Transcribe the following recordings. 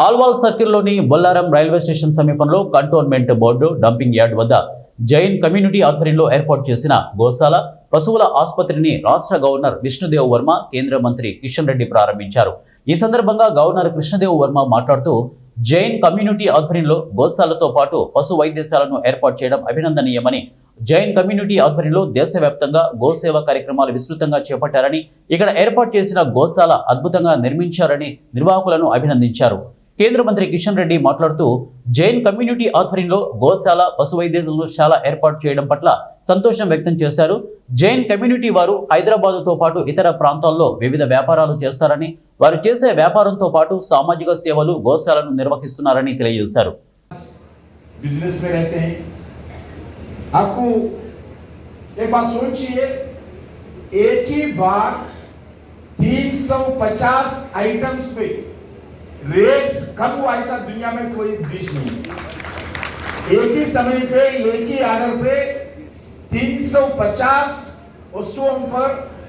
Alwal సర్కిల్లోని Bollaram railway station సమీపంలో cantonment board dumping yard వద్ద Jain community ఆధ్వర్యంలో ఏర్పాటు చేసిన గోశాల పశువుల ఆసుపత్రిని రాష్ట్ర గవర్నర్ కృష్ణదేవ్ వర్మ కేంద్ర మంత్రి కిషన్ రెడ్డి ప్రారంభించారు. ఈ సందర్భంగా గవర్నర్ కృష్ణదేవ్ వర్మ మాట్లాడుతూ జైన్ కమ్యూనిటీ ఆధ్వర్యంలో గోశాలతో పాటు పశు వైద్యశాలను ఏర్పాటు చేయడం అభినందనీయమని, జైన్ కమ్యూనిటీ ఆధ్వర్యంలో దేశవ్యాప్తంగా గోసేవ కార్యక్రమాలు విస్తృతంగా చేపట్టారని, ఇక్కడ ఏర్పాటు చేసిన గోశాల అద్భుతంగా నిర్మించారని నిర్వాహకులను అభినందించారు. కేంద్ర మంత్రి కిషన్ రెడ్డి మాట్లాడుతూ జైన్ కమ్యూనిటీ ఆధ్వర్యంలో గోశాల పశు వైద్యశాల ఏర్పాటు చేయడం పట్ల సంతోషం వ్యక్తం చేశారు. జైన్ కమ్యూనిటీ వారు హైదరాబాదుతో పాటు ఇతర ప్రాంతాల్లో వివిధ వ్యాపారాలు చేస్తారని, వారు చేసే వ్యాపారంతో పాటు సామాజిక సేవలు గోశాలను నిర్వహిస్తున్నారని తెలియజేశారు. बिजनेस में रहते हैं, आपको एक बात सोचिए, एक ही बार 350 आइटम्स पे रेट्स कम हुआ ऐसा दुनिया में कोई देश नहीं। एक ही समय पे एक ही ऑर्डर पे 350 वस्तुओं पर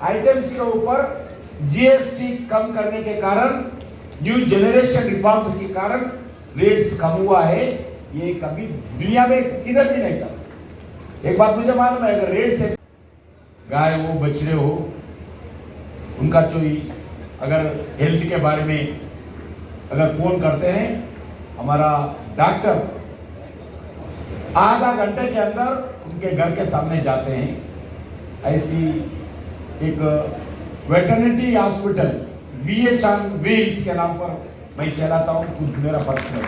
आइटम्स के ऊपर जीएसटी कम करने के कारण, न्यू जनरेशन रिफॉर्म्स के कारण रेट्स कम हुआ है। ये कभी दुनिया में किधर भी नहीं था। एक बात मुझे मालूम है, अगर रेट से गाय हो बछड़े हो उनका चोई अगर हेल्थ के बारे में अगर फोन करते हैं, हमारा डॉक्टर आधा घंटे के अंदर उनके घर के सामने जाते हैं। ऐसी एक veterinary hospital VH on wheels के नाम पर मैं चलाता हूँ, खुद मेरा पर्सनल।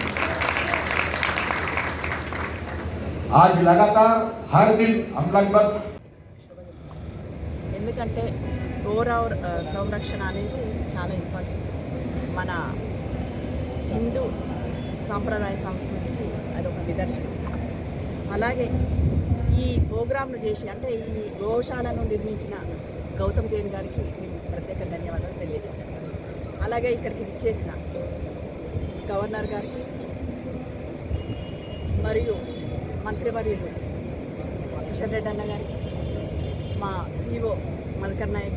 आज लगातार हर दिन हम लगभग ఎందుకంటే గోరవ సంరక్షణ అనేది చాలా ఇంపార్టెంట్. మన హిందూ సాంప్రదాయ సంస్కృతికి అదొక నిదర్శనం. అలాగే ఈ ప్రోగ్రామ్ను చేసి, అంటే ఈ గోశాలను నిర్మించిన గౌతమ్ జైన్ గారికి మేము ప్రత్యేక ధన్యవాదాలు తెలియజేస్తున్నాను. అలాగే ఇక్కడికి విచ్చేసిన గవర్నర్ గారికి మరియు మంత్రివర్యులు కిషన్ రెడ్డి అన్న గారికి, మా CEO మధుకర్ నాయక్